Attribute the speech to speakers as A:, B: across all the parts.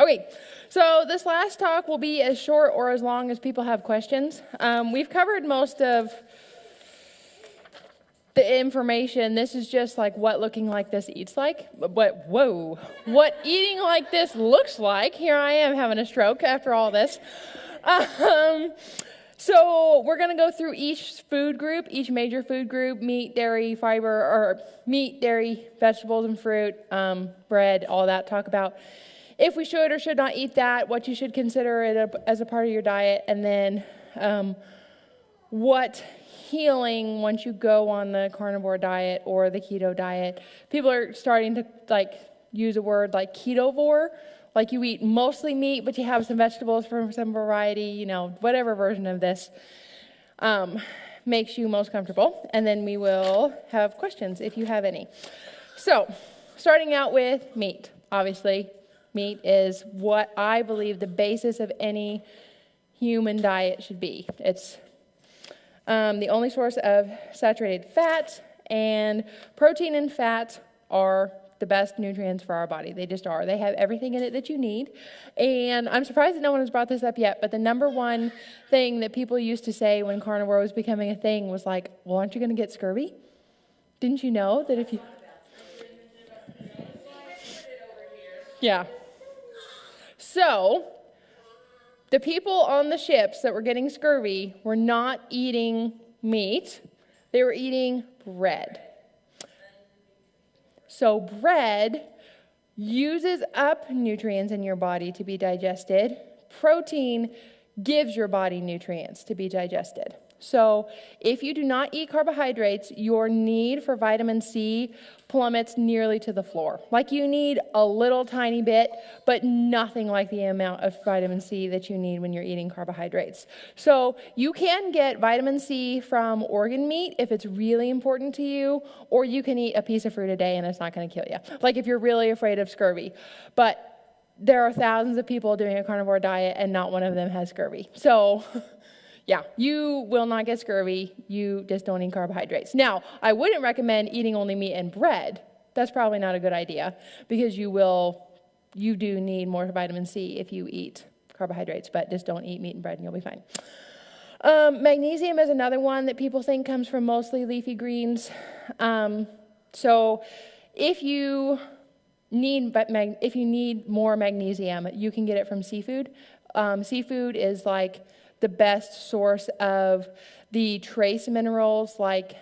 A: Okay, so this last talk will be as short or as long as people have questions. We've covered most of the information. This is just like what looking like this eats like. What eating like this looks like. Here I am having a stroke after all this. So we're going to go through each food group, each major food group: meat, dairy, fiber, or meat, dairy, vegetables and fruit, bread, all that. Talk about if we should or should not eat that, what you should consider it as a part of your diet, and then what healing once you go on the carnivore diet or the keto diet. People are starting to use a word like ketovore, like you eat mostly meat, but you have some vegetables from some variety, whatever version of this makes you most comfortable. And then we will have questions if you have any. So, starting out with meat. Obviously, meat is what I believe the basis of any human diet should be. It's the only source of saturated fat, and protein and fat are the best nutrients for our body. They just are. They have everything in it that you need. And I'm surprised that no one has brought this up yet, but the number one thing that people used to say when carnivore was becoming a thing was like, well, aren't you going to get scurvy? Didn't you know that if you... Yeah. So, the people on the ships that were getting scurvy were not eating meat. They were eating bread. So bread uses up nutrients in your body to be digested. Protein gives your body nutrients to be digested. So if you do not eat carbohydrates, your need for vitamin C plummets nearly to the floor. Like you need a little tiny bit, but nothing like the amount of vitamin C that you need when you're eating carbohydrates. So you can get vitamin C from organ meat if it's really important to you, or you can eat a piece of fruit a day and it's not going to kill you. Like if you're really afraid of scurvy. But there are thousands of people doing a carnivore diet and not one of them has scurvy. So... yeah, you will not get scurvy. You just don't eat carbohydrates. Now, I wouldn't recommend eating only meat and bread. That's probably not a good idea because you do need more vitamin C if you eat carbohydrates, but just don't eat meat and bread and you'll be fine. Magnesium is another one that people think comes from mostly leafy greens. So if you need more magnesium, you can get it from seafood. Seafood is like the best source of the trace minerals like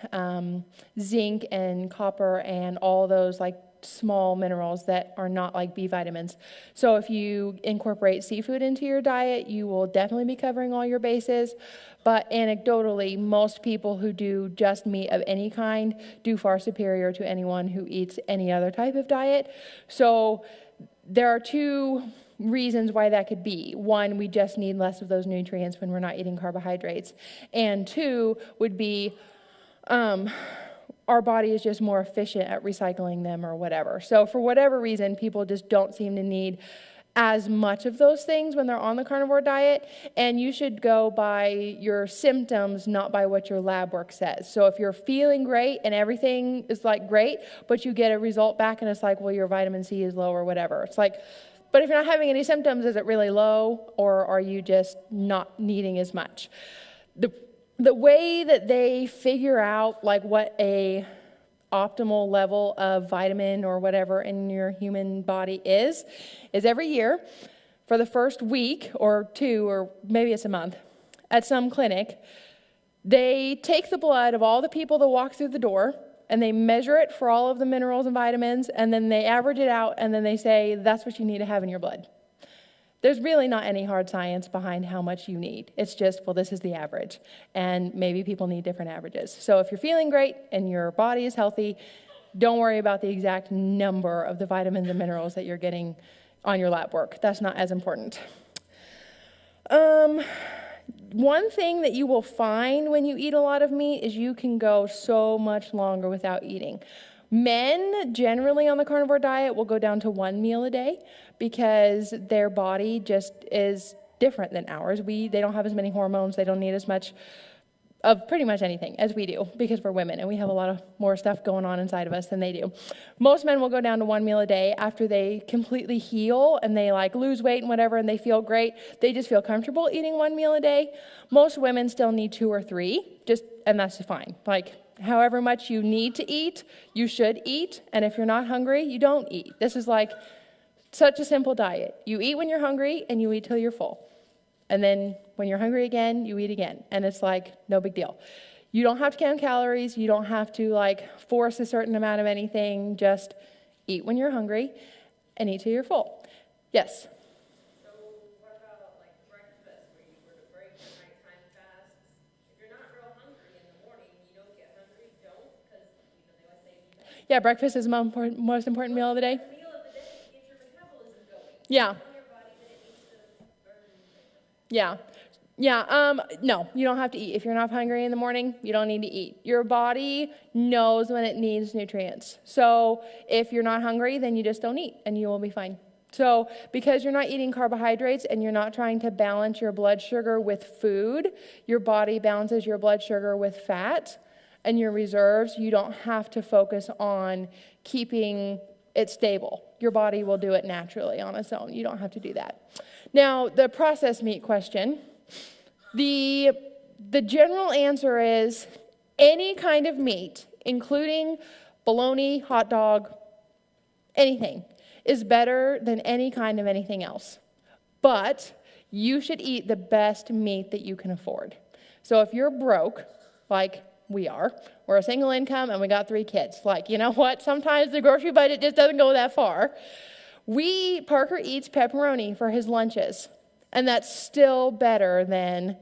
A: zinc and copper and all those like small minerals that are not like B vitamins. So if you incorporate seafood into your diet, you will definitely be covering all your bases. But anecdotally, most people who do just meat of any kind do far superior to anyone who eats any other type of diet. So there are two reasons why that could be. One, we just need less of those nutrients when we're not eating carbohydrates. And two would be our body is just more efficient at recycling them or whatever. So for whatever reason, people just don't seem to need as much of those things when they're on the carnivore diet. And you should go by your symptoms, not by what your lab work says. So if you're feeling great and everything is like great, but you get a result back and it's like, well, your vitamin C is low or whatever. It's like, but if you're not having any symptoms, is it really low, or are you just not needing as much? The way that they figure out like what a optimal level of vitamin or whatever in your human body is every year for the first week or two, or maybe it's a month, at some clinic, they take the blood of all the people that walk through the door, and they measure it for all of the minerals and vitamins, and then they average it out, and then they say, that's what you need to have in your blood. There's really not any hard science behind how much you need. It's just, well, this is the average, and maybe people need different averages. So if you're feeling great and your body is healthy, don't worry about the exact number of the vitamins and minerals that you're getting on your lab work. That's not as important. One thing that you will find when you eat a lot of meat is you can go so much longer without eating. Men generally on the carnivore diet will go down to 1 meal a day because their body just is different than ours. They don't have as many hormones. They don't need as much of pretty much anything, as we do, because we're women and we have a lot of more stuff going on inside of us than they do. Most men will go down to 1 meal a day after they completely heal and they like lose weight and whatever and they feel great. They just feel comfortable eating 1 meal a day. Most women still need 2 or 3, and that's fine. Like, however much you need to eat, you should eat. And if you're not hungry, you don't eat. This is like such a simple diet. You eat when you're hungry and you eat till you're full. And then when you're hungry again, you eat again. And it's like, no big deal. You don't have to count calories. You don't have to like force a certain amount of anything. Just eat when you're hungry and eat till you're full. Yes?
B: So what about like breakfast where you were to break the nighttime fast? If you're not real hungry in the morning, you don't get hungry, don't, because they always say you don't.
A: Yeah, breakfast is the most important meal of the day.
B: Meal of the day to get your metabolism going.
A: Yeah. Yeah. No, you don't have to eat. If you're not hungry in the morning, you don't need to eat. Your body knows when it needs nutrients. So if you're not hungry, then you just don't eat and you will be fine. So because you're not eating carbohydrates and you're not trying to balance your blood sugar with food, your body balances your blood sugar with fat and your reserves. You don't have to focus on keeping it stable. Your body will do it naturally on its own. You don't have to do that. Now, the processed meat question, the general answer is any kind of meat, including bologna, hot dog, anything, is better than any kind of anything else. But you should eat the best meat that you can afford. So if you're broke, like we are, we're a single income and we got 3 kids. Like, you know what? Sometimes the grocery budget just doesn't go that far. Parker eats pepperoni for his lunches, and that's still better than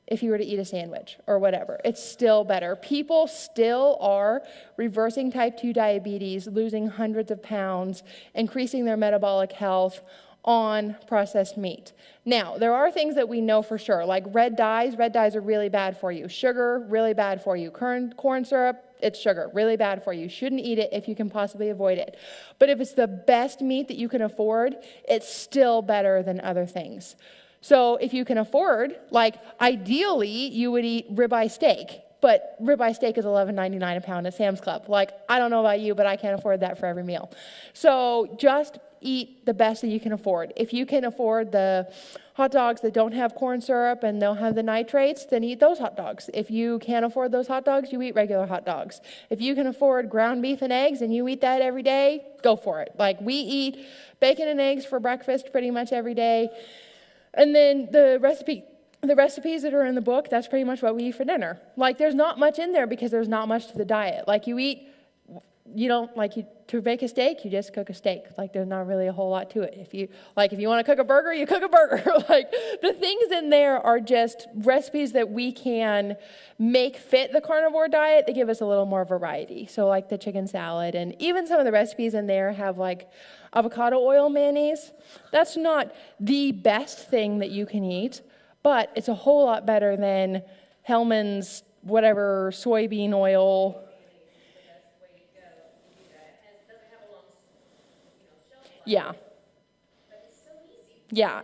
A: if you were to eat a sandwich or whatever. It's still better. People still are reversing type 2 diabetes, losing hundreds of pounds, increasing their metabolic health on processed meat. Now, there are things that we know for sure, like red dyes are really bad for you. Sugar, really bad for you. Corn syrup, it's sugar, really bad for you. Shouldn't eat it if you can possibly avoid it. But if it's the best meat that you can afford, it's still better than other things. So if you can afford, like ideally you would eat ribeye steak, but ribeye steak is $11.99 a pound at Sam's Club. Like, I don't know about you, but I can't afford that for every meal. So just eat the best that you can afford. If you can afford the hot dogs that don't have corn syrup and don't have the nitrates, then eat those hot dogs. If you can't afford those hot dogs, you eat regular hot dogs. If you can afford ground beef and eggs and you eat that every day, go for it. Like, we eat bacon and eggs for breakfast pretty much every day. And then the recipes that are in the book, that's pretty much what we eat for dinner. Like, there's not much in there because there's not much to the diet. Like, to bake a steak, you just cook a steak. Like, there's not really a whole lot to it. If you want to cook a burger, you cook a burger. Like, the things in there are just recipes that we can make fit the carnivore diet. They give us a little more variety. So like the chicken salad, and even some of the recipes in there have like avocado oil mayonnaise. That's not the best thing that you can eat, but it's a whole lot better than Hellman's whatever soybean oil. Yeah. Yeah,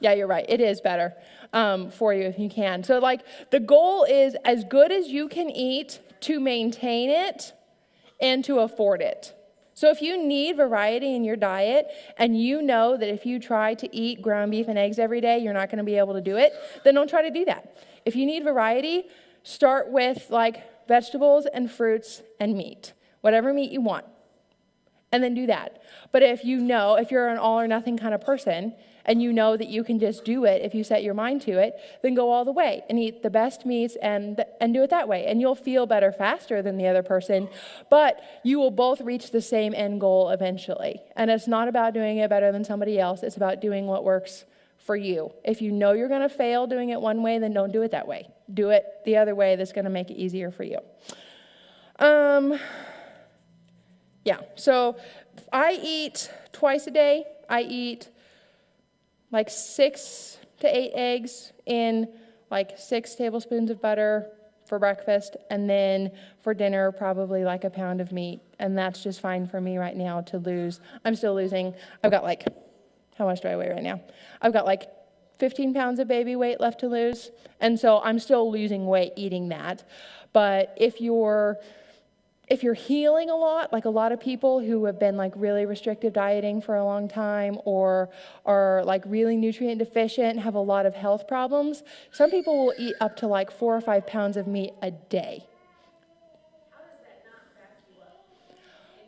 A: you're right. It is better for you if you can. So like the goal is as good as you can eat to maintain it and to afford it. So if you need variety in your diet and you know that if you try to eat ground beef and eggs every day, you're not going to be able to do it, then don't try to do that. If you need variety, start with like vegetables and fruits and meat, whatever meat you want. And then do that. But if you're an all or nothing kind of person, and you know that you can just do it if you set your mind to it, then go all the way and eat the best meats and do it that way. And you'll feel better faster than the other person, but you will both reach the same end goal eventually. And it's not about doing it better than somebody else. It's about doing what works for you. If you know you're going to fail doing it one way, then don't do it that way. Do it the other way that's going to make it easier for you. So I eat twice a day. I eat like 6 to 8 eggs in like 6 tablespoons of butter for breakfast, and then for dinner, probably like a pound of meat. And that's just fine for me right now to lose. I'm still losing. I've got like, how much do I weigh right now? I've got like 15 pounds of baby weight left to lose. And so I'm still losing weight eating that. But if you're healing a lot, like a lot of people who have been like really restrictive dieting for a long time or are like really nutrient deficient, have a lot of health problems, some people will eat up to like 4 or 5 pounds of meat a day.
B: How does that not back you up in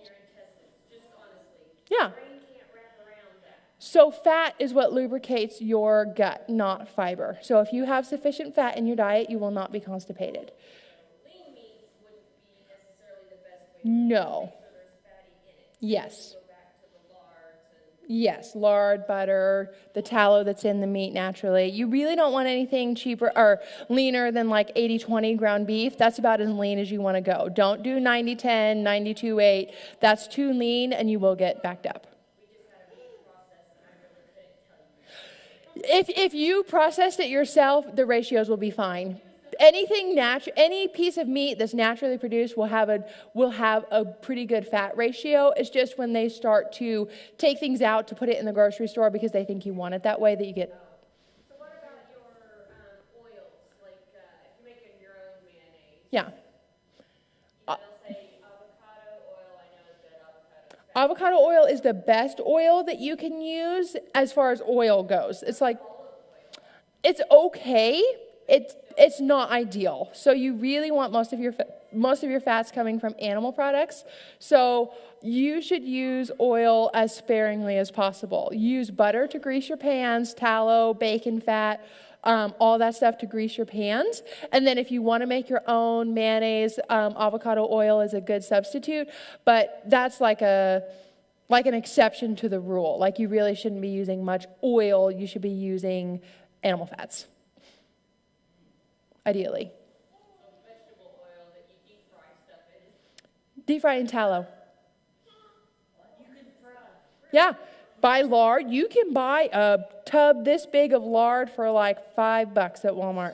B: your intestines? Just honestly.
A: Yeah.
B: Your brain can't wrap around that.
A: So fat is what lubricates your gut, not fiber. So if you have sufficient fat in your diet, you will not be constipated.
B: Lean meats wouldn't be necessarily the best way to
A: No.
B: make sure there's fatty in it.
A: Yes.
B: Go back to the lards and
A: Yes, lard, butter, the tallow that's in the meat naturally. You really don't want anything cheaper or leaner than like 80-20 ground beef. That's about as lean as you want to go. Don't do 90-10, 92-8. That's too lean and you will get backed up.
B: we just had a meat process and I really couldn't tell you.
A: If you processed it yourself, the ratios will be fine. Any piece of meat that's naturally produced will have a pretty good fat ratio. It's just when they start to take things out to put it in the grocery store because they think you want it that way that you get.
B: So what about your oils? Like if you're making your own mayonnaise,
A: Yeah.
B: they'll say avocado oil. I know is good. Avocado.
A: Avocado oil is the best oil that you can use as far as oil goes. It's like, it's okay. It's not ideal. So you really want most of your fats coming from animal products. So you should use oil as sparingly as possible. Use butter to grease your pans, tallow, bacon fat, all that stuff to grease your pans. And then if you want to make your own mayonnaise, avocado oil is a good substitute. But that's like an exception to the rule. Like you really shouldn't be using much oil. You should be using animal fats. Ideally.
B: So vegetable oil that you deep fry stuff in.
A: Deep fry in tallow.
B: You can fry.
A: Yeah. Buy lard. You can buy a tub this big of lard for like $5 at Walmart.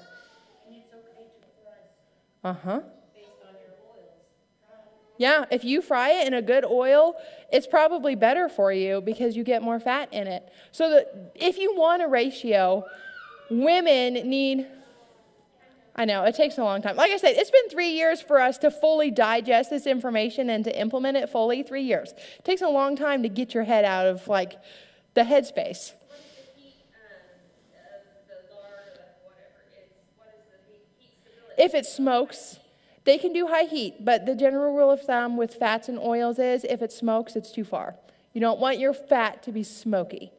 B: And it's okay to fry
A: Uh-huh.
B: based on your oils.
A: Yeah, if you fry it in a good oil, it's probably better for you because you get more fat in it. So that if you want a ratio, women need... I know, it takes a long time. Like I said, it's been 3 years for us to fully digest this information and to implement it fully. 3 years. It takes a long time to get your head out of, like, the headspace.
B: What's the heat of the lard or whatever is? What is the heat stability?
A: If it smokes, they can do high heat, but the general rule of thumb with fats and oils is if it smokes, it's too far. You don't want your fat to be smoky.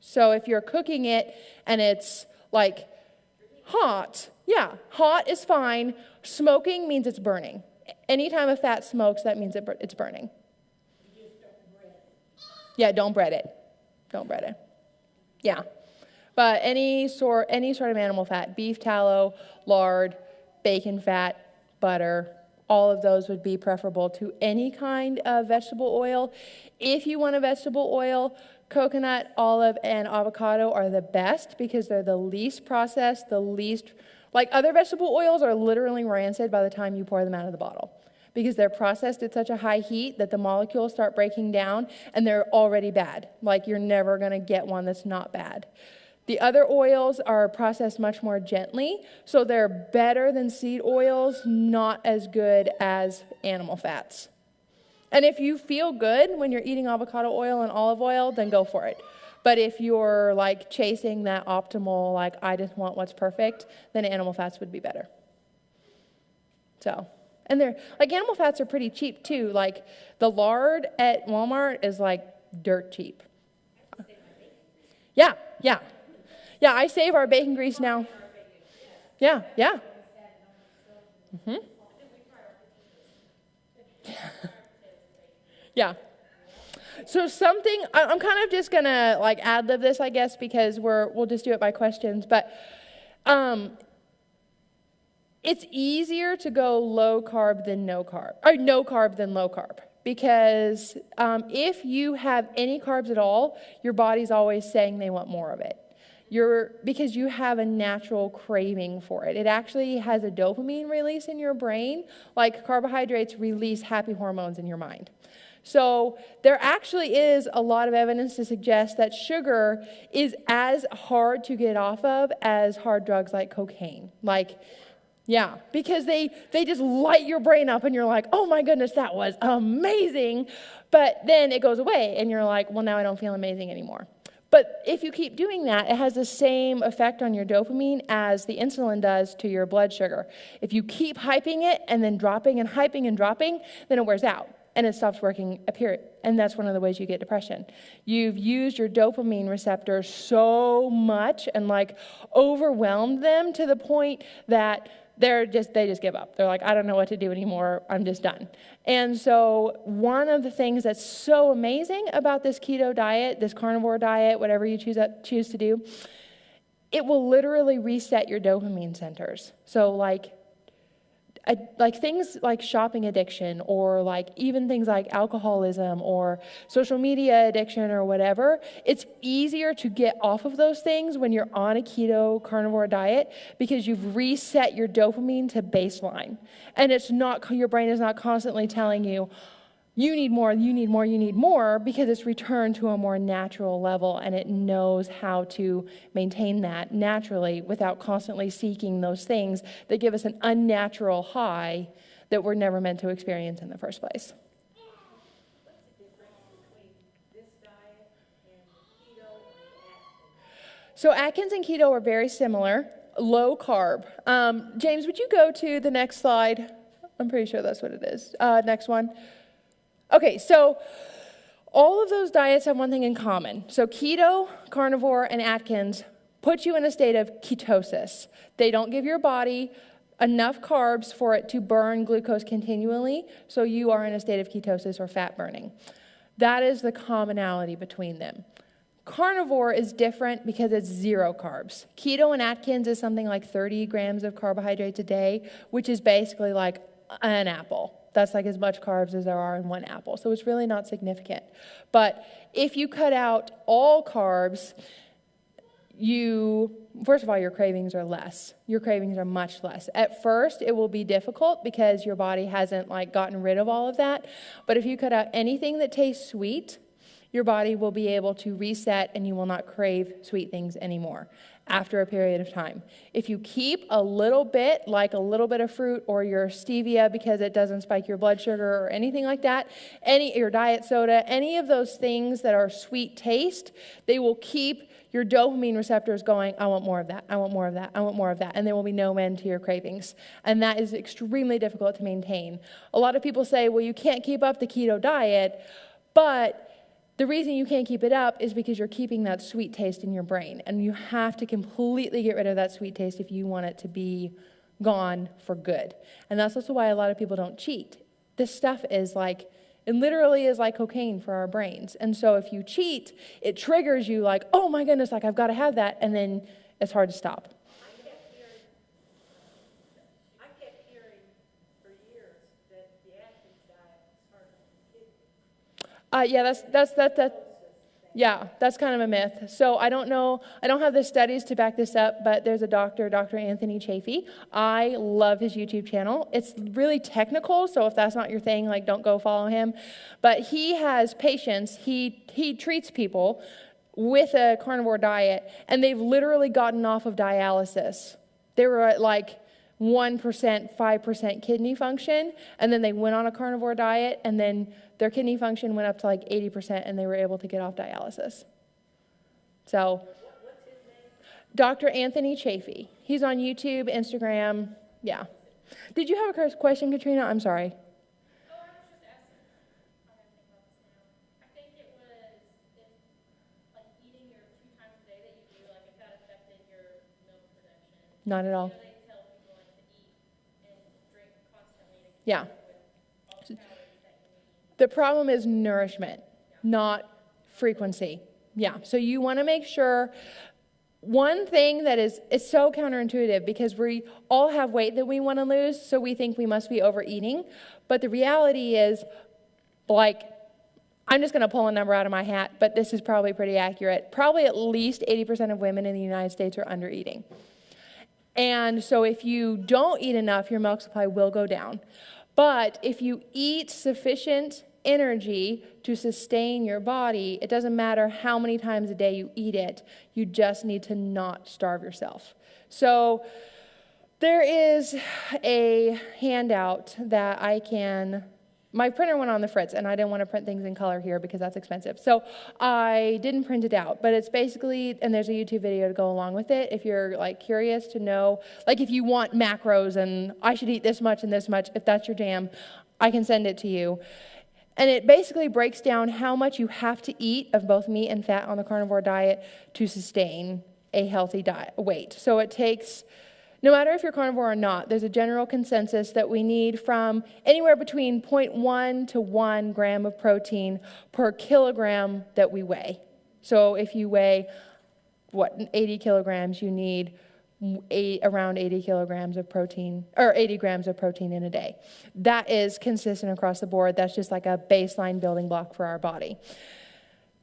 A: So if you're cooking it and it's, like... hot. Yeah, hot is fine. Smoking means it's burning. Anytime a fat smokes, that means it's burning. Yeah, don't bread it. Don't bread it. Yeah. But any sort of animal fat, beef tallow, lard, bacon fat, butter, all of those would be preferable to any kind of vegetable oil. If you want a vegetable oil, coconut, olive, and avocado are the best because they're the least processed, like other vegetable oils are literally rancid by the time you pour them out of the bottle because they're processed at such a high heat that the molecules start breaking down and they're already bad. Like you're never going to get one that's not bad. The other oils are processed much more gently, so they're better than seed oils, not as good as animal fats. And if you feel good when you're eating avocado oil and olive oil, then go for it. But if you're like chasing that optimal, like I just want what's perfect, then animal fats would be better. So, and they're like animal fats are pretty cheap too. Like the lard at Walmart is like dirt cheap. Yeah, yeah. Yeah, I save our bacon grease now. Yeah, yeah. Mm-hmm. Yeah. So something, I'm kind of just going to like ad-lib this, I guess, because we'll just do it by questions. But it's easier to go low carb than no carb, or no carb than low carb. Because if you have any carbs at all, your body's always saying they want more of it. Because you have a natural craving for it. It actually has a dopamine release in your brain, like carbohydrates release happy hormones in your mind. So there actually is a lot of evidence to suggest that sugar is as hard to get off of as hard drugs like cocaine. Like, yeah, because they just light your brain up and you're like, oh my goodness, that was amazing. But then it goes away and you're like, well, now I don't feel amazing anymore. But if you keep doing that, it has the same effect on your dopamine as the insulin does to your blood sugar. If you keep hyping it and then dropping and hyping and dropping, then it wears out and it stops working, period. And that's one of the ways you get depression. You've used your dopamine receptors so much and like overwhelmed them to the point that they just give up. They're like, I don't know what to do anymore. I'm just done. And so one of the things that's so amazing about this keto diet, this carnivore diet, whatever you choose to do, it will literally reset your dopamine centers. So like things like shopping addiction or like even things like alcoholism or social media addiction or whatever, it's easier to get off of those things when you're on a keto carnivore diet because you've reset your dopamine to baseline. And it's not, your brain is not constantly telling you, you need more, you need more, you need more, because it's returned to a more natural level and it knows how to maintain that naturally without constantly seeking those things that give us an unnatural high that we're never meant to experience in the first place.
B: What's the difference between this diet and keto and Atkins?
A: So Atkins and keto are very similar, low carb. James, would you go to the next slide? I'm pretty sure that's what it is. Next one. Okay, so all of those diets have one thing in common. So keto, carnivore, and Atkins put you in a state of ketosis. They don't give your body enough carbs for it to burn glucose continually, so you are in a state of ketosis or fat burning. That is the commonality between them. Carnivore is different because it's zero carbs. Keto and Atkins is something like 30 grams of carbohydrates a day, which is basically like an apple. That's like as much carbs as there are in one apple. So it's really not significant. But if you cut out all carbs, first of all, your cravings are less. Your cravings are much less. At first, it will be difficult because your body hasn't like gotten rid of all of that. But if you cut out anything that tastes sweet, your body will be able to reset and you will not crave sweet things anymore after a period of time. If you keep a little bit, like a little bit of fruit or your stevia because it doesn't spike your blood sugar or anything like that, your diet soda, any of those things that are sweet taste, they will keep your dopamine receptors going, I want more of that, I want more of that, I want more of that, and there will be no end to your cravings. And that is extremely difficult to maintain. A lot of people say, well, you can't keep up the keto diet, but the reason you can't keep it up is because you're keeping that sweet taste in your brain, and you have to completely get rid of that sweet taste if you want it to be gone for good. And that's also why a lot of people don't cheat. This stuff is like, it literally is like cocaine for our brains. And so if you cheat, it triggers you like, oh my goodness, like I've got to have that, and then it's hard to stop.
B: I kept hearing for years that the Atkins diet is hard on the kidneys.
A: Yeah, that's kind of a myth. So I don't know, I don't have the studies to back this up, but there's a doctor, Dr. Anthony Chafee. I love his YouTube channel. It's really technical, so if that's not your thing, like don't go follow him. But he has patients, he treats people with a carnivore diet, and they've literally gotten off of dialysis. They were at like 1%, 5% kidney function, and then they went on a carnivore diet, and then their kidney function went up to like 80%, and they were able to get off dialysis. So,
B: What's his name?
A: Dr. Anthony Chafee. He's on YouTube, Instagram, yeah. Did you have a question, Katrina? I'm sorry.
B: Oh, I was just asking. I gotta think about this now. I think it was if, like, eating your 2 times a day that you do, like, if that affected your milk production.
A: Not at all.
B: You know, they tell people, like, to eat and drink constantly to keep
A: Yeah.
B: up with all the calories that you need.
A: The problem is nourishment, not frequency. Yeah, so you want to make sure. One thing that is so counterintuitive because we all have weight that we want to lose, so we think we must be overeating. But the reality is, like, I'm just going to pull a number out of my hat, but this is probably pretty accurate. Probably at least 80% of women in the United States are undereating. And so if you don't eat enough, your milk supply will go down. But if you eat sufficient energy to sustain your body. It doesn't matter how many times a day you eat it. You just need to not starve yourself. So there is a handout that my printer went on the fritz, and I didn't want to print things in color here because that's expensive. So I didn't print it out, but it's basically, and there's a YouTube video to go along with it if you're like curious to know, like if you want macros and I should eat this much and this much, if that's your jam, I can send it to you. And it basically breaks down how much you have to eat of both meat and fat on the carnivore diet to sustain a healthy weight. So it takes, no matter if you're carnivore or not, there's a general consensus that we need from anywhere between 0.1 to 1 gram of protein per kilogram that we weigh. So if you weigh, 80 kilograms, you need around 80 kilograms of protein, or 80 grams of protein in a day. That is consistent across the board. That's just like a baseline building block for our body.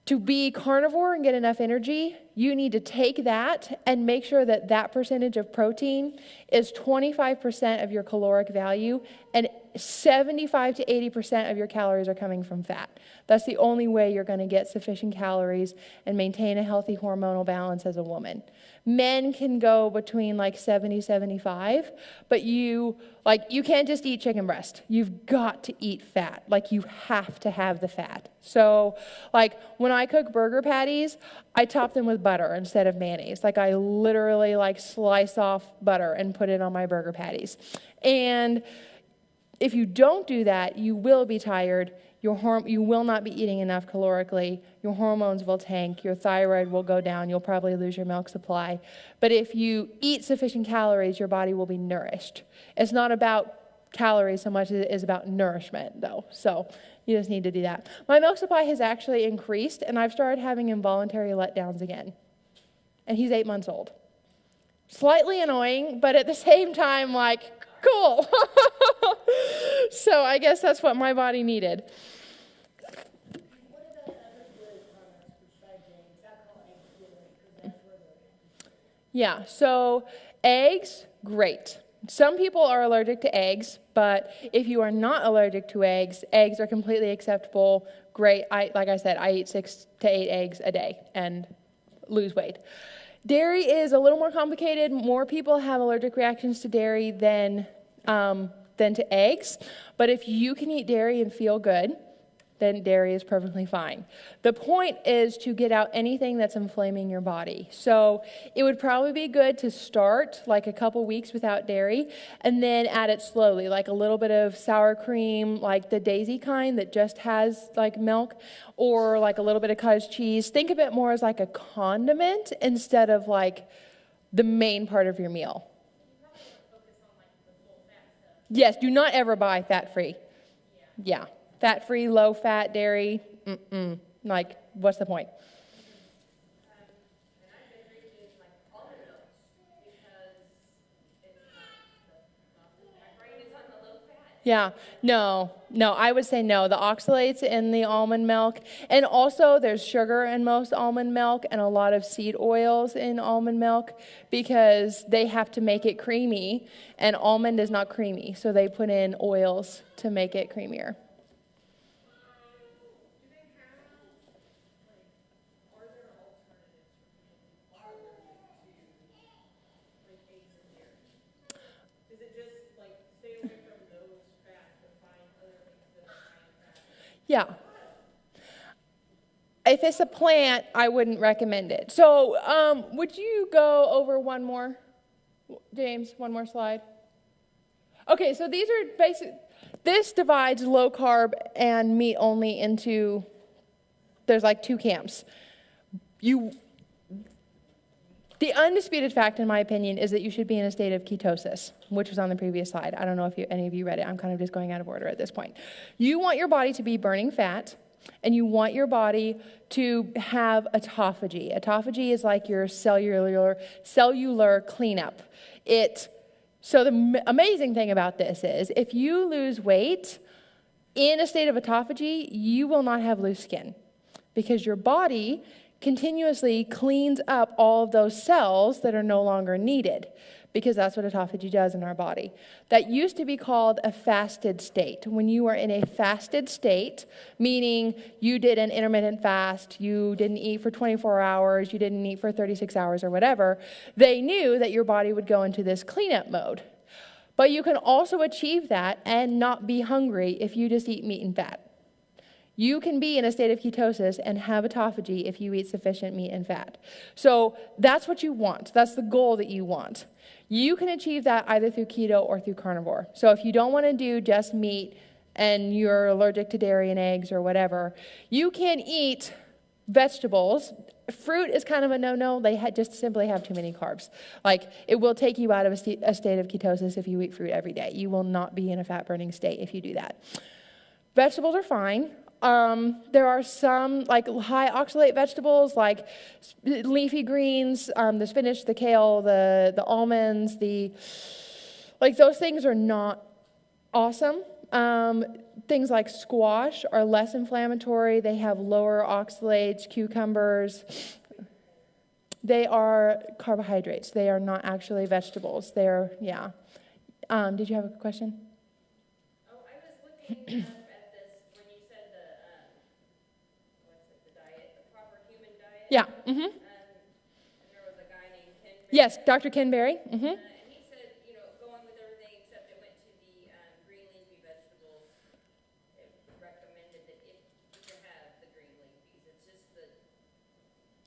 A: To be carnivore and get enough energy, you need to take that and make sure that that percentage of protein is 25% of your caloric value and 75 to 80% of your calories are coming from fat. That's the only way you're going to get sufficient calories and maintain a healthy hormonal balance as a woman. Men can go between like 70, 75, but you can't just eat chicken breast. You've got to eat fat. Like you have to have the fat. So like when I cook burger patties, I top them with butter instead of mayonnaise. Like I literally like slice off butter and put it on my burger patties. And if you don't do that, you will be tired. You will not be eating enough calorically. Your hormones will tank. Your thyroid will go down. You'll probably lose your milk supply. But if you eat sufficient calories, your body will be nourished. It's not about calories so much as it is about nourishment, though. So you just need to do that. My milk supply has actually increased, and I've started having involuntary letdowns again. And he's 8 months old. Slightly annoying, but at the same time, like, cool. So I guess that's what my body needed.
C: What about other dairy products besides eggs? I call eggs dairy because that's where they're.
A: Yeah, so eggs, great. Some people are allergic to eggs, but if you are not allergic to eggs, eggs are completely acceptable. Great. Like I said, I eat 6 to 8 eggs a day and lose weight. Dairy is a little more complicated. More people have allergic reactions to dairy than to eggs. But if you can eat dairy and feel good, then dairy is perfectly fine. The point is to get out anything that's inflaming your body. So it would probably be good to start like a couple weeks without dairy and then add it slowly, like a little bit of sour cream, like the Daisy kind that just has like milk, or like a little bit of cottage cheese. Think of it more as like a condiment instead of like the main part of your meal. Yes, do not ever buy fat-free. Yeah. Fat-free, low-fat dairy, like, what's the point?
B: And I've been drinking like almond milk because it's my brain is on the low fat.
A: Yeah, no, I would say no. The oxalates in the almond milk, and also there's sugar in most almond milk and a lot of seed oils in almond milk because they have to make it creamy, and almond is not creamy, so they put in oils to make it creamier. Yeah. If it's a plant, I wouldn't recommend it. So would you go over one more, James, one more slide? Okay, so these are basic. This divides low carb and meat only into, there's like 2 camps. The undisputed fact, in my opinion, is that you should be in a state of ketosis, which was on the previous slide. I don't know if any of you read it. I'm kind of just going out of order at this point. You want your body to be burning fat, and you want your body to have autophagy. Autophagy is like your cellular cleanup. So the amazing thing about this is if you lose weight in a state of autophagy, you will not have loose skin because your body continuously cleans up all of those cells that are no longer needed, because that's what autophagy does in our body. That used to be called a fasted state. When you were in a fasted state, meaning you did an intermittent fast, you didn't eat for 24 hours, you didn't eat for 36 hours or whatever, they knew that your body would go into this cleanup mode. But you can also achieve that and not be hungry if you just eat meat and fat. You can be in a state of ketosis and have autophagy if you eat sufficient meat and fat. So that's what you want. That's the goal that you want. You can achieve that either through keto or through carnivore. So if you don't want to do just meat and you're allergic to dairy and eggs or whatever, you can eat vegetables. Fruit is kind of a no-no. They just simply have too many carbs. Like, it will take you out of a state of ketosis if you eat fruit every day. You will not be in a fat-burning state if you do that. Vegetables are fine. There are some like high oxalate vegetables like leafy greens, the spinach, the kale, the almonds, like those things are not awesome. Things like squash are less inflammatory. They have lower oxalates. Cucumbers, they are carbohydrates. They are not actually vegetables. They're, yeah. Did you have a question?
B: Oh, I was looking at this when you said the diet, the proper human diet.
A: Yeah.
B: And there was a guy named Ken.
A: Yes, Dr. Ken Berry.
B: And he said, going with everything except it went to the green leafy vegetables. It recommended that if you can have the green leafies, it's just the.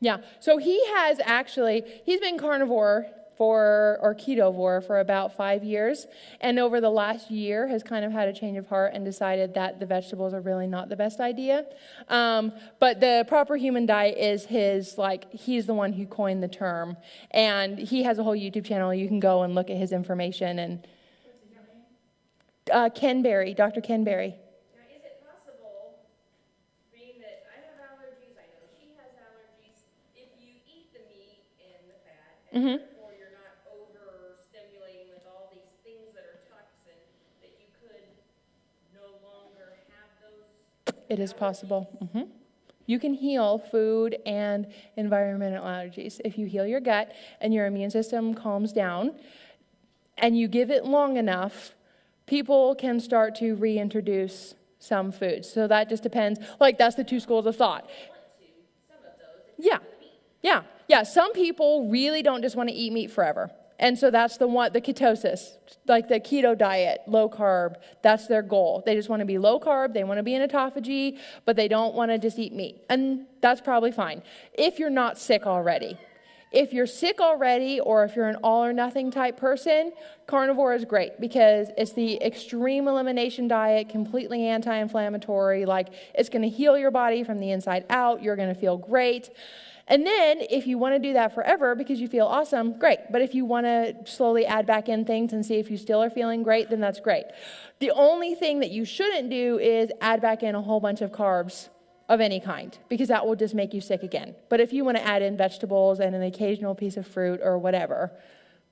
A: Yeah, so he's been carnivore or ketovore for about 5 years, and over the last year has kind of had a change of heart and decided that the vegetables are really not the best idea. But the proper human diet is he's the one who coined the term, and he has a whole YouTube channel. You can go and look at his information. And Ken Berry, Dr. Ken Berry.
B: Now, is it possible, being that I have allergies, I know she has allergies, if you eat the meat and the fat, and therefore you're not overstimulating with all these things that are toxin, that you could no longer have those?
A: It is possible. You can heal food and environmental allergies. If you heal your gut and your immune system calms down and you give it long enough, people can start to reintroduce some foods. So that just depends. Like, that's the two schools of thought. Yeah. Some people really don't just want to eat meat forever. And so that's the ketosis, like the keto diet, low carb, that's their goal. They just want to be low carb, they want to be in autophagy, but they don't want to just eat meat. And that's probably fine, if you're not sick already. If you're sick already, or if you're an all or nothing type person, carnivore is great because it's the extreme elimination diet, completely anti-inflammatory, like it's going to heal your body from the inside out, you're going to feel great. And then if you want to do that forever because you feel awesome, great. But if you want to slowly add back in things and see if you still are feeling great, then that's great. The only thing that you shouldn't do is add back in a whole bunch of carbs of any kind, because that will just make you sick again. But if you want to add in vegetables and an occasional piece of fruit or whatever,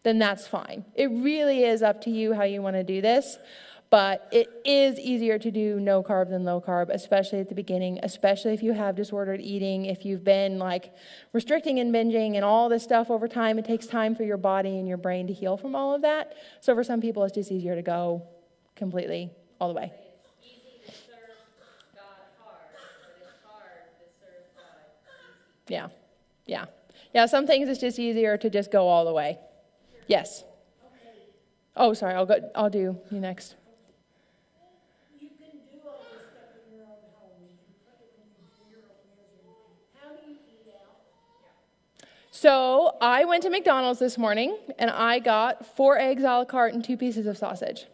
A: then that's fine. It really is up to you how you want to do this. But it is easier to do no carb than low carb, especially at the beginning, especially if you have disordered eating, if you've been like restricting and binging and all this stuff over time. It takes time for your body and your brain to heal from all of that. So for some people, it's just easier to go completely all the way.
B: It's easy to serve God hard, but it's hard to serve God easy.
A: Yeah, some things it's just easier to just go all the way. Yes. Oh, sorry, I'll do you next. So I went to McDonald's this morning, and I got 4 eggs a la carte and 2 pieces of sausage.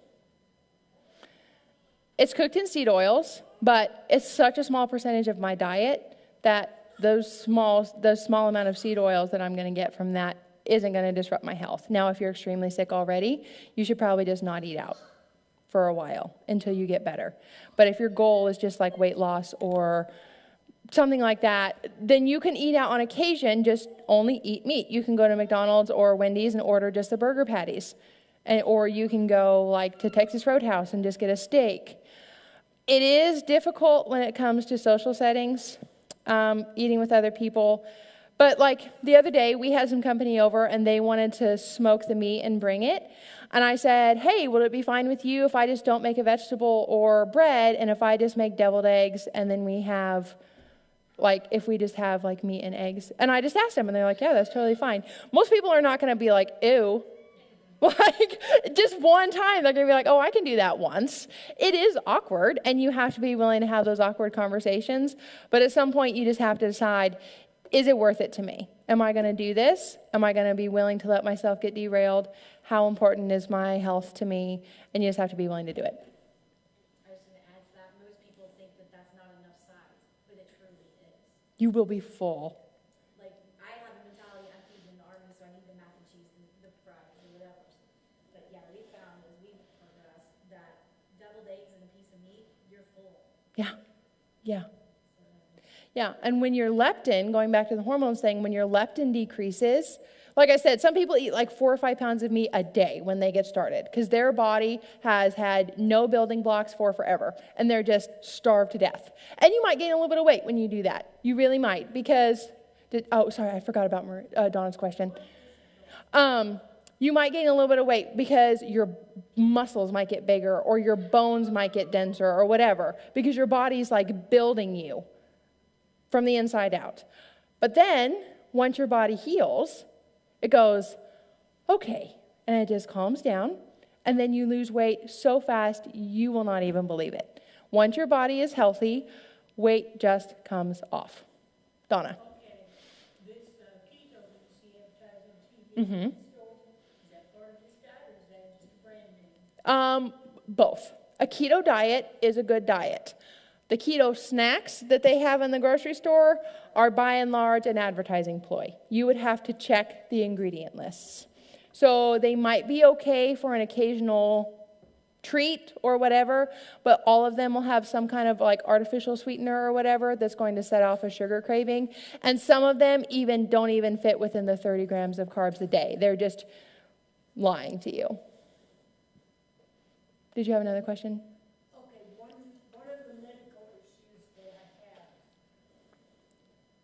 A: It's cooked in seed oils, but it's such a small percentage of my diet that the small amount of seed oils that I'm going to get from that isn't going to disrupt my health. Now, if you're extremely sick already, you should probably just not eat out for a while until you get better. But if your goal is just like weight loss or something like that, then you can eat out on occasion, just only eat meat. You can go to McDonald's or Wendy's and order just the burger patties. Or you can go like to Texas Roadhouse and just get a steak. It is difficult when it comes to social settings. eating with other people. But like the other day, we had some company over and they wanted to smoke the meat and bring it. And I said, hey, would it be fine with you if I just don't make a vegetable or bread and if I just make deviled eggs and then we have, like, if we just have like meat and eggs? And I just asked them and they're like, yeah, that's totally fine. Most people are not going to be like, ew. Like, just one time, they're going to be like, oh, I can do that once. It is awkward, and you have to be willing to have those awkward conversations. But at some point, you just have to decide, is it worth it to me? Am I going to do this? Am I going to be willing to let myself get derailed? How important is my health to me? And you just have to be willing to do it.
D: I was going to add to that, most people think that that's not enough size, but it truly is.
A: You will be full.
D: Like, I have a mentality, I'm feeding in the army, so I need the mac and cheese and the fries or whatever. But yeah, we found as we progressed that deviled eggs and a piece of meat, you're full.
A: Yeah. Yeah. Yeah, and when your leptin, going back to the hormones thing, when your leptin decreases, like I said, some people eat like 4 or 5 pounds of meat a day when they get started because their body has had no building blocks for forever, and they're just starved to death. And you might gain a little bit of weight when you do that. You really might because, sorry, I forgot about Donna's question. You might gain a little bit of weight because your muscles might get bigger or your bones might get denser or whatever because your body's like building you from the inside out. But then, once your body heals, it goes, okay, and it just calms down, and then you lose weight so fast you will not even believe it. Once your body is healthy, weight just comes off. Donna.
C: Okay, this keto that you see advertised on TV,
A: Mm-hmm.
C: is that part of this diet or is that just a brand name?
A: Both. A keto diet is a good diet. The keto snacks that they have in the grocery store are by and large an advertising ploy. You would have to check the ingredient lists. So they might be okay for an occasional treat or whatever, but all of them will have some kind of like artificial sweetener or whatever that's going to set off a sugar craving. And some of them don't even fit within the 30 grams of carbs a day. They're just lying to you. Did you have another question?
C: Okay, one of the medical issues that I have,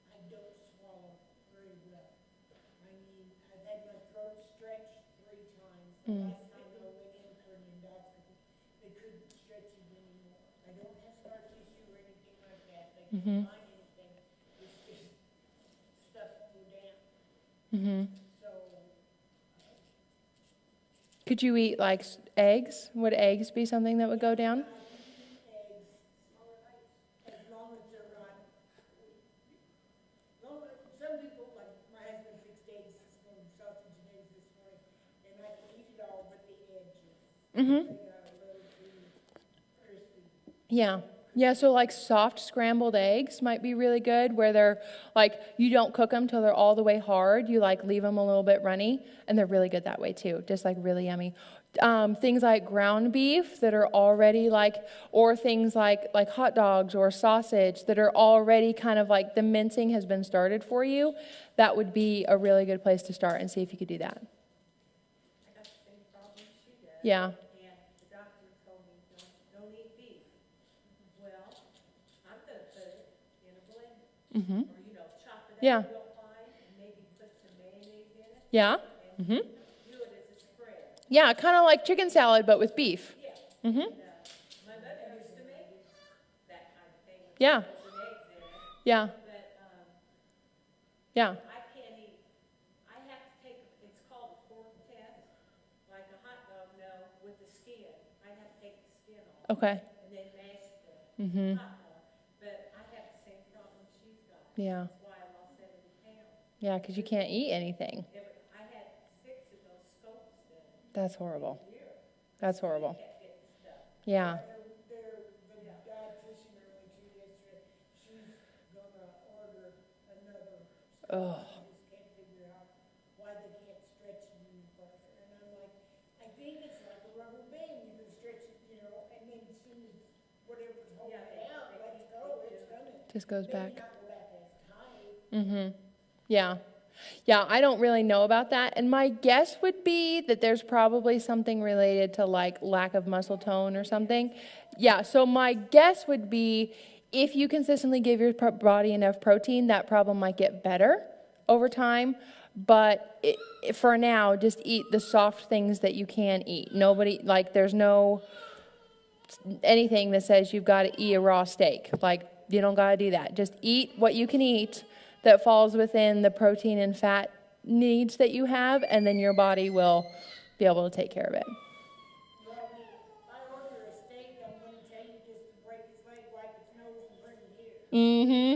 C: I don't swallow very well. I mean, I've had my throat stretched 3 times. The last time I went in for an endoscopy, they couldn't stretch it anymore. I don't have scar tissue or anything like that. They couldn't find anything. It's just stuff to go down.
A: Mm-hmm.
C: So,
A: Could you eat like eggs? Would eggs be something that would go down?
C: eggs, as long as they're not, some people, like my husband fixed eggs this morning, sausage and eggs this morning, and I can eat it all but the edges.
A: Mm-hmm.
C: They got a little too crispy.
A: Yeah. Yeah, so like soft scrambled eggs might be really good where they're like, you don't cook them till they're all the way hard. You like leave them a little bit runny, and they're really good that way too, just like really yummy. Things like ground beef that are already like, or things like hot dogs or sausage that are already kind of like the mincing has been started for you. That would be a really good place to start and see if you could do that.
B: I got the same problem she does.
A: Yeah.
B: And the doctor told me, don't eat beef. Well, I'm gonna put it in a blender.
A: Mm-hmm.
B: Or, chop it
A: Yeah.
B: up real fine and maybe put some mayonnaise in it.
A: Yeah.
B: And
A: Mm-hmm.
B: do it as a spread.
A: Yeah, kind of like chicken salad, but with beef.
B: Yeah.
A: Mm-hmm.
B: My mother used to make that kind of thing. With
A: Yeah.
B: potatoes and eggs in it.
A: Yeah.
B: But,
A: Yeah.
B: I can't eat, I have to take, it's called a fork test, like a hot dog, with the skin. I have to take the skin off.
A: Okay.
B: And then mash the
A: Mm-hmm.
B: hot dog. But I have the same problem she's got.
A: Yeah.
B: That's why I lost 70 pounds.
A: Yeah, because you can't eat anything.
B: I had 6 of those scopes done
A: That's horrible.
B: a year.
A: That's horrible.
B: Kept getting stuff.
A: Yeah.
C: The dietitian I went to yesterday, she's gonna order another.
A: Ugh.
C: I just can't figure out why they can't stretch it any further. And I'm like, I think it's like a rubber band, you can stretch it, and then as soon as whatever's holding it out, let's go, it's gonna.
A: Just goes
C: Maybe
A: back.
C: not go back as tight.
A: Mm-hmm. Yeah. Yeah, I don't really know about that. And my guess would be that there's probably something related to like lack of muscle tone or something. Yeah, so my guess would be If you consistently give your body enough protein, that problem might get better over time. But for now, just eat the soft things that you can eat. There's no anything that says you've got to eat a raw steak. Like, you don't got to do that. Just eat what you can eat that falls within the protein and fat needs that you have, and then your body will be able to take care of it.
C: Well, if I order a steak, I'm gonna tell you just to break his leg, wipe his nose, and bring it here.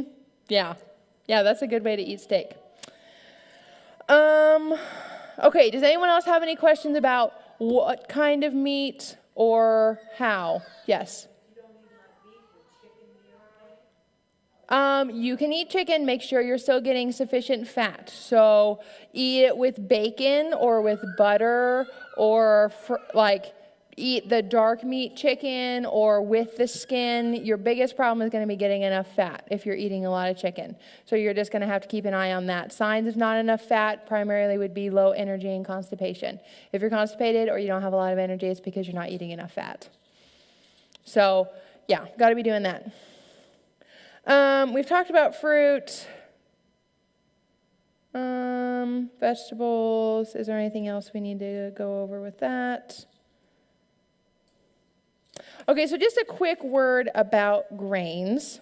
A: Mm-hmm. Yeah. Yeah, that's a good way to eat steak. Okay, does anyone else have any questions about what kind of meat or how? Yes. You can eat chicken, make sure you're still getting sufficient fat. So eat it with bacon or with butter, or eat the dark meat chicken or with the skin. Your biggest problem is going to be getting enough fat if you're eating a lot of chicken. So you're just going to have to keep an eye on that. Signs of not enough fat primarily would be low energy and constipation. If you're constipated or you don't have a lot of energy, it's because you're not eating enough fat. So yeah, got to be doing that. We've talked about fruit, vegetables. Is there anything else we need to go over with that? Okay, so just a quick word about grains.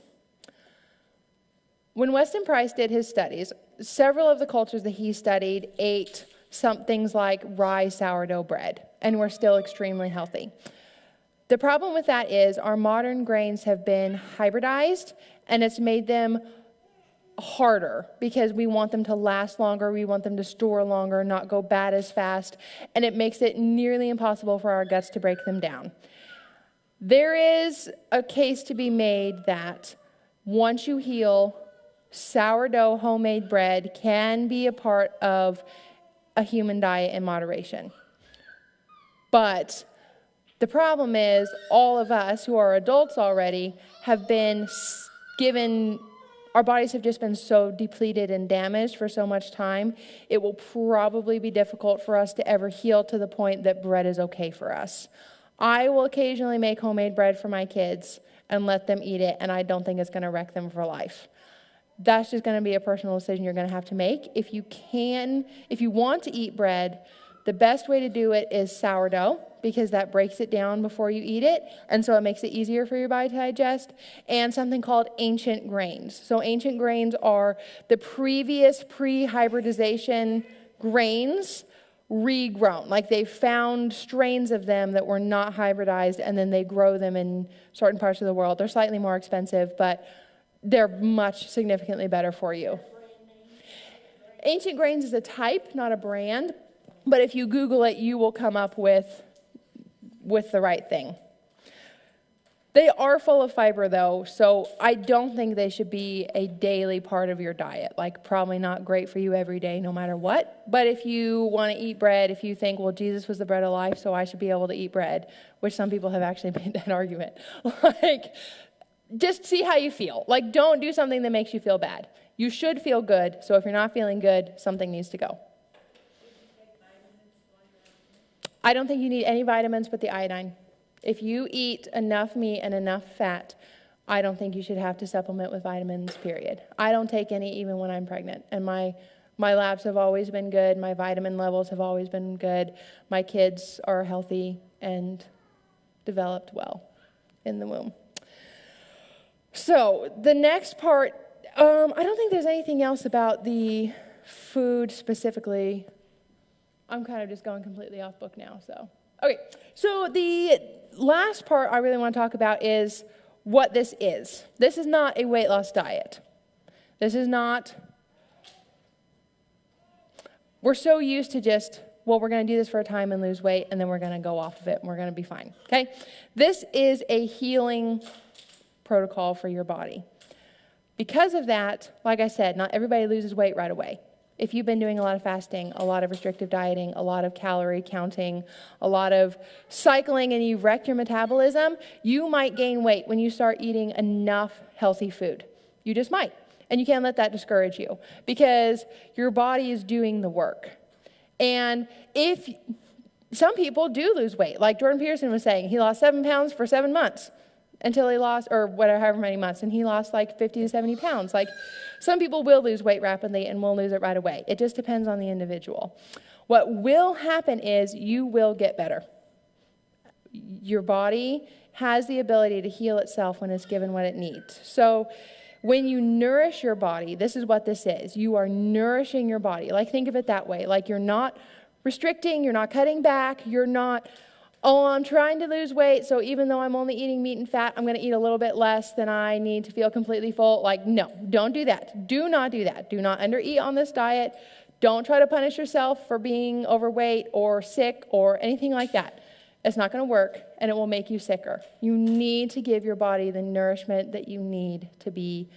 A: When Weston Price did his studies, several of the cultures that he studied ate some things like rye sourdough bread and were still extremely healthy. The problem with that is our modern grains have been hybridized, and it's made them harder because we want them to last longer, we want them to store longer, not go bad as fast, and it makes it nearly impossible for our guts to break them down. There is a case to be made that once you heal, sourdough homemade bread can be a part of a human diet in moderation. But the problem is all of us who are adults already have been given, our bodies have just been so depleted and damaged for so much time, it will probably be difficult for us to ever heal to the point that bread is okay for us. I will occasionally make homemade bread for my kids and let them eat it, and I don't think it's going to wreck them for life. That's just going to be a personal decision you're going to have to make. If you want to eat bread, the best way to do it is sourdough, because that breaks it down before you eat it, and so it makes it easier for your body to digest, and something called ancient grains. So ancient grains are the previous pre-hybridization grains regrown. Like they found strains of them that were not hybridized, and then they grow them in certain parts of the world. They're slightly more expensive, but they're much significantly better for you. Ancient grains is a type, not a brand, but if you Google it, you will come up with the right thing. They are full of fiber, though, so I don't think they should be a daily part of your diet. Like, probably not great for you every day, no matter what. But if you want to eat bread, if you think, well, Jesus was the bread of life, so I should be able to eat bread, which some people have actually made that argument. Just see how you feel. Don't do something that makes you feel bad. You should feel good, so if you're not feeling good, something needs to go. I don't think you need any vitamins but the iodine. If you eat enough meat and enough fat, I don't think you should have to supplement with vitamins, period. I don't take any even when I'm pregnant, and my labs have always been good. My vitamin levels have always been good. My kids are healthy and developed well in the womb. So the next part, I don't think there's anything else about the food specifically. I'm kind of just going completely off book now, so. Okay, so the last part I really want to talk about is what this is. This is not a weight loss diet. This is not, we're so used to just, well, we're going to do this for a time and lose weight, and then we're going to go off of it, and we're going to be fine, okay? This is a healing protocol for your body. Because of that, like I said, not everybody loses weight right away. If you've been doing a lot of fasting, a lot of restrictive dieting, a lot of calorie counting, a lot of cycling, and you've wrecked your metabolism, you might gain weight when you start eating enough healthy food. You just might. And you can't let that discourage you because your body is doing the work. And if some people do lose weight, like Jordan Peterson was saying, he lost 7 pounds for 7 months. until he lost, or whatever, however many months, and he lost like 50 to 70 pounds. Like, some people will lose weight rapidly and will lose it right away. It just depends on the individual. What will happen is you will get better. Your body has the ability to heal itself when it's given what it needs. So when you nourish your body, this is what this is. You are nourishing your body. Like, think of it that way. Like, you're not restricting, you're not cutting back, you're not, oh, I'm trying to lose weight, so even though I'm only eating meat and fat, I'm going to eat a little bit less than I need to feel completely full. Like, no, don't do that. Do not do that. Do not undereat on this diet. Don't try to punish yourself for being overweight or sick or anything like that. It's not going to work, and it will make you sicker. You need to give your body the nourishment that you need to be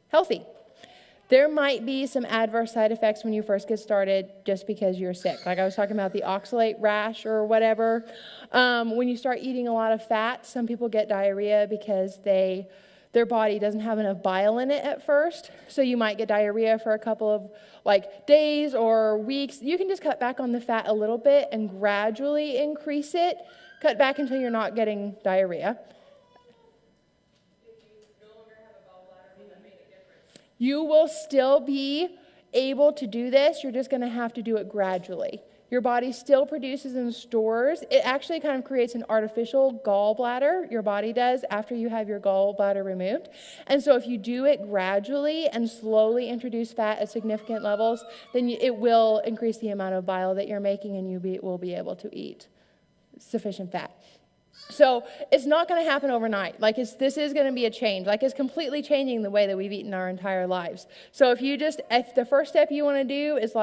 A: healthy. There might be some adverse side effects when you first get started just because you're sick. Like I was talking about the oxalate rash or whatever. When you start eating a lot of fat, some people get diarrhea because their body doesn't have enough bile in it at first. So you might get diarrhea for a couple of days or weeks. You can just cut back on the fat a little bit and gradually increase it. Cut back until you're not getting diarrhea. You will still be able to do this. You're just going to have to do it gradually. Your body still produces and stores. It actually kind of creates an artificial gallbladder, your body does, after you have your gallbladder removed. And so if you do it gradually and slowly introduce fat at significant levels, then it will increase the amount of bile that you're making, and you will be able to eat sufficient fat. So it's not going to happen overnight. This is going to be a change. It's completely changing the way that we've eaten our entire lives. So if the first step you want to do is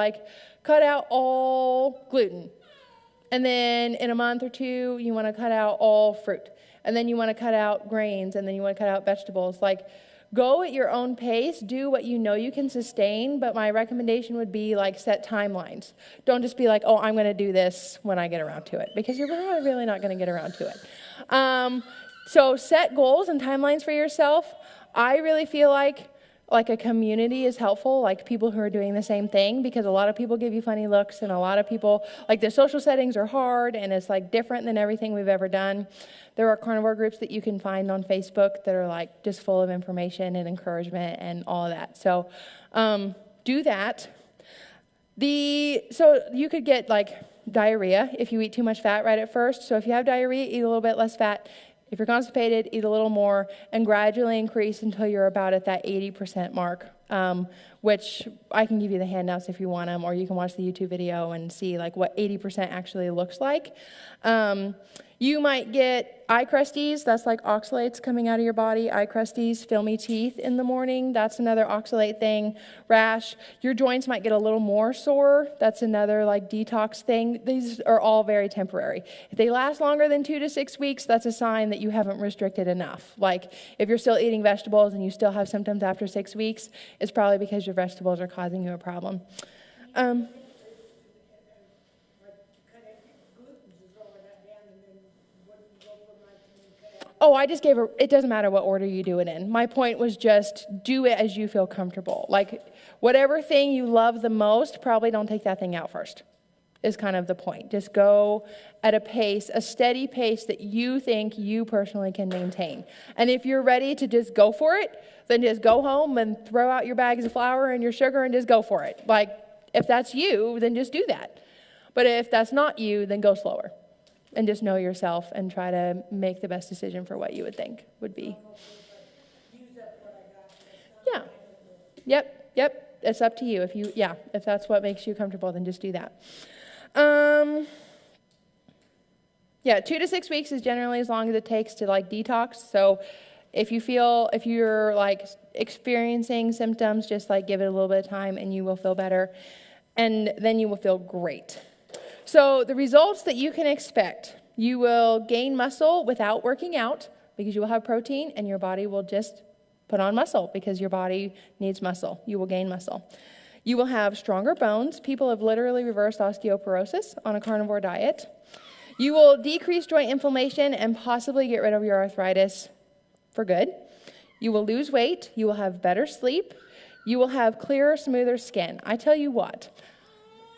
A: cut out all gluten. And then in a month or two, you want to cut out all fruit. And then you want to cut out grains. And then you want to cut out vegetables. Go at your own pace, do what you know you can sustain, but my recommendation would be set timelines. Don't just be oh, I'm going to do this when I get around to it, because you're really not going to get around to it. So set goals and timelines for yourself. I really feel like a community is helpful, people who are doing the same thing, because a lot of people give you funny looks, and a lot of people, the social settings are hard, and it's different than everything we've ever done. There are carnivore groups that you can find on Facebook that are just full of information and encouragement and all of that. So do that. So you could get diarrhea if you eat too much fat right at first. So if you have diarrhea, eat a little bit less fat. If you're constipated, eat a little more, and gradually increase until you're about at that 80% mark, which I can give you the handouts if you want them, or you can watch the YouTube video and see what 80% actually looks like. You might get eye crusties. That's oxalates coming out of your body. Eye crusties, filmy teeth in the morning. That's another oxalate thing. Rash. Your joints might get a little more sore. That's another detox thing. These are all very temporary. If they last longer than 2 to 6 weeks, that's a sign that you haven't restricted enough. If you're still eating vegetables and you still have symptoms after 6 weeks, it's probably because your vegetables are causing you a problem. Oh, I just gave it doesn't matter what order you do it in. My point was just do it as you feel comfortable. Whatever thing you love the most, probably don't take that thing out first, is kind of the point. Just go at a steady pace that you think you personally can maintain. And if you're ready to just go for it, then just go home and throw out your bags of flour and your sugar and just go for it. If that's you, then just do that. But if that's not you, then go slower. And just know yourself and try to make the best decision for what you would think would be. Yeah. Yep. It's up to you. If that's what makes you comfortable, then just do that. 2 to 6 weeks is generally as long as it takes to detox. So if you're experiencing symptoms, just give it a little bit of time and you will feel better. And then you will feel great. So the results that you can expect, you will gain muscle without working out because you will have protein, and your body will just put on muscle because your body needs muscle. You will gain muscle. You will have stronger bones. People have literally reversed osteoporosis on a carnivore diet. You will decrease joint inflammation and possibly get rid of your arthritis for good. You will lose weight. You will have better sleep. You will have clearer, smoother skin. I tell you what,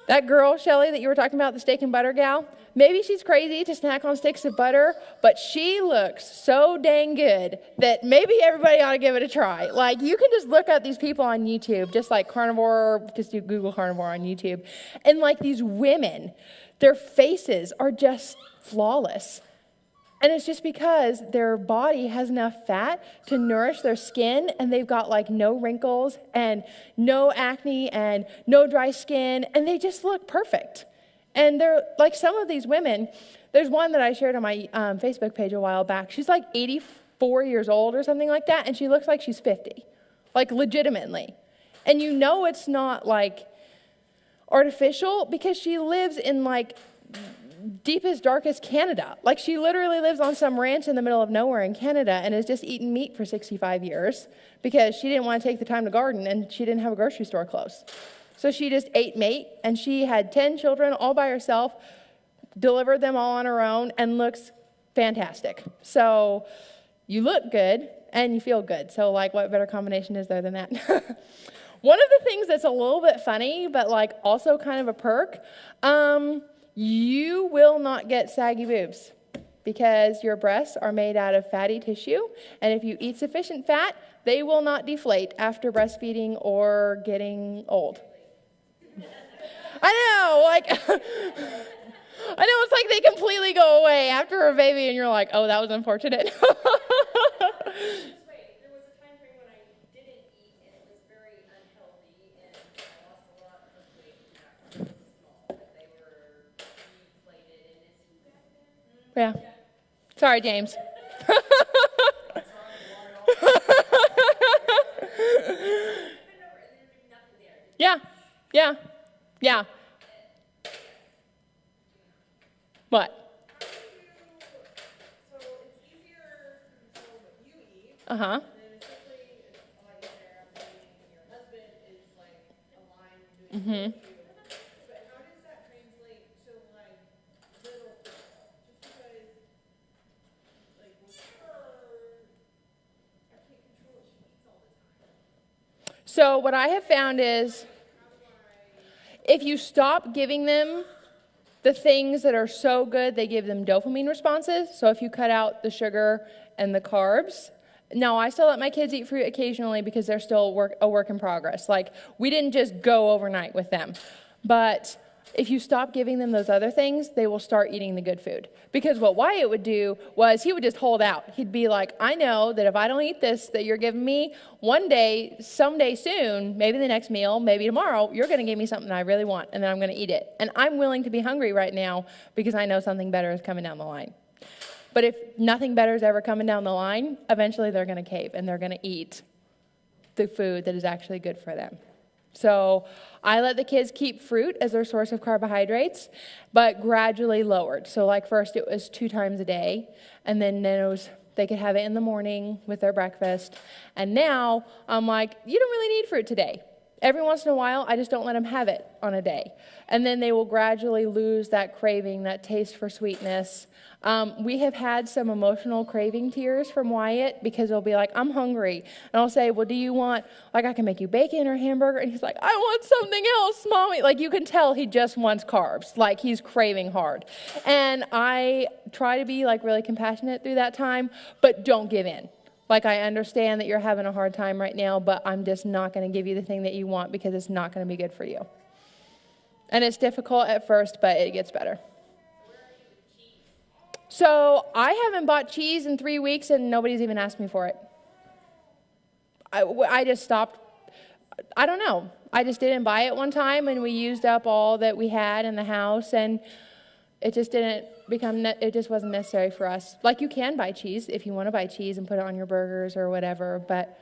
A: That girl, Shelly, that you were talking about, the steak and butter gal, maybe she's crazy to snack on sticks of butter, but she looks so dang good that maybe everybody ought to give it a try. Like, you can just look up these people on YouTube, just like carnivore, just do Google carnivore on YouTube. And like these women, their faces are just flawless. And it's just because their body has enough fat to nourish their skin, and they've got like no wrinkles and no acne and no dry skin, and they just look perfect. And they're like, some of these women, there's one that I shared on my Facebook page a while back. She's like 84 years old or something like that, and she looks like she's 50, like legitimately. And you know it's not like artificial because she lives in like deepest, darkest Canada. Like, she literally lives on some ranch in the middle of nowhere in Canada and has just eaten meat for 65 years because she didn't want to take the time to garden and she didn't have a grocery store close. So she just ate meat, and she had 10 children all by herself, delivered them all on her own, and looks fantastic. So you look good and you feel good. So like, what better combination is there than that? One of the things that's a little bit funny, but like also kind of a perk, you will not get saggy boobs because your breasts are made out of fatty tissue, and if you eat sufficient fat, they will not deflate after breastfeeding or getting old. I know, like, I know it's like they completely go away after a baby, and you're like, oh, that was unfortunate.
B: This way, there was a time frame when I didn't eat and it was very unhealthy and I lost a lot of weight after I was small. But they were deflated and it's
A: Yeah. Sorry, James. Yeah. Yeah. Yeah. What?
B: so it's easier to control what you eat.
A: Uh-huh.
B: And then especially if, like you said, after eating and your husband is like aligned and doing it with you. But how does that translate to like little people? Just because like with her, I can't control what she eats all the time.
A: So what I have found is if you stop giving them the things that are so good, they give them dopamine responses. So if you cut out the sugar and the carbs, now I still let my kids eat fruit occasionally because they're still a work in progress. Like, we didn't just go overnight with them. But if you stop giving them those other things, they will start eating the good food. Because what Wyatt would do was he would just hold out. He'd be like, I know that if I don't eat this that you're giving me, one day, someday soon, maybe the next meal, maybe tomorrow, you're going to give me something I really want, and then I'm going to eat it. And I'm willing to be hungry right now because I know something better is coming down the line. But if nothing better is ever coming down the line, eventually they're going to cave, and they're going to eat the food that is actually good for them. So I let the kids keep fruit as their source of carbohydrates, but gradually lowered. So like first it was 2 times a day, and then they could have it in the morning with their breakfast. And now I'm like, you don't really need fruit today. Every once in a while, I just don't let them have it on a day. And then they will gradually lose that craving, that taste for sweetness. We have had some emotional craving tears from Wyatt because he'll be like, I'm hungry. And I'll say, well, do you want, like, I can make you bacon or hamburger? And he's like, I want something else, Mommy. Like, you can tell he just wants carbs. Like, he's craving hard. And I try to be, like, really compassionate through that time, but don't give in. Like, I understand that you're having a hard time right now, but I'm just not going to give you the thing that you want because it's not going to be good for you. And it's difficult at first, but it gets better. So I haven't bought cheese in 3 weeks, and nobody's even asked me for it. I just stopped. I don't know. I just didn't buy it one time, and we used up all that we had in the house, and it just it just wasn't necessary for us. Like, you can buy cheese if you want to buy cheese and put it on your burgers or whatever, but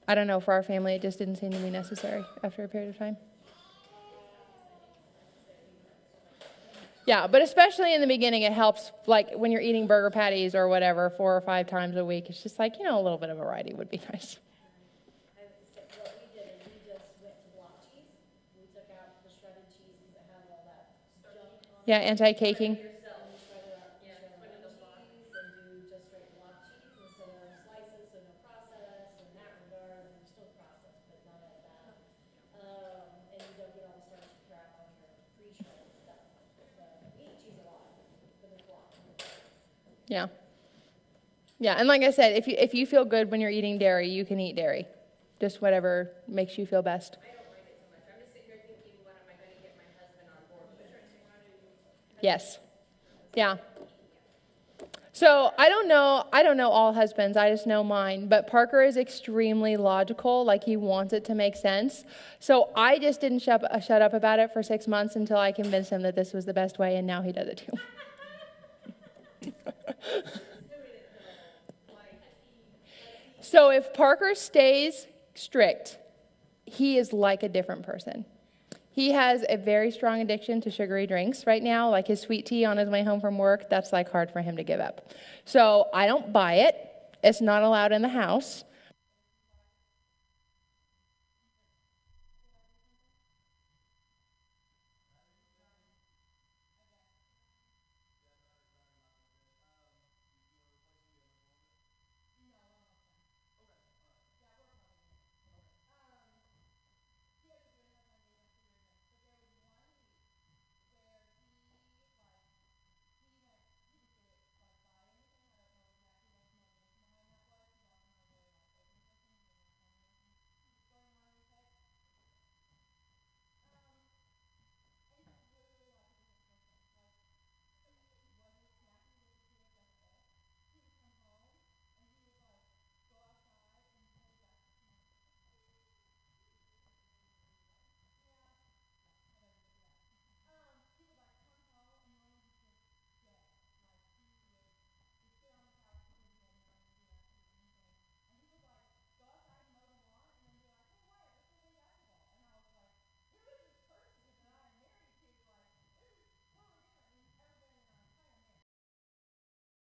A: I don't know, for our family, it just didn't seem to be necessary after a period of time. Yeah, but especially in the beginning, it helps, like, when you're eating burger patties or whatever 4 or 5 times a week. It's just like, a little bit of variety would be nice.
D: What we did is we just went to block cheese. We took out the shredded cheeses that had all that junk on it.
A: Yeah, anti-caking.
D: And we shredded our cheese and do just straight block cheese instead of slices, so no process in that regard. And there's still process, but not at that. And you don't get all the starchy crap on your
A: Yeah. Yeah, and like I said, if you feel good when you're eating dairy, you can eat dairy. Just whatever makes you feel best.
B: I don't mind it so much. I'm just sitting here thinking, what am I going to get my husband on board with?
A: Yes. Yeah. So I don't know all husbands, I just know mine, but Parker is extremely logical, like he wants it to make sense. So I just didn't shut up about it for 6 months until I convinced him that this was the best way, and now he does it too. So if Parker stays strict, he is like a different person. He has a very strong addiction to sugary drinks right now, like his sweet tea on his way home from work. That's like hard for him to give up. So I don't buy it. It's not allowed in the house.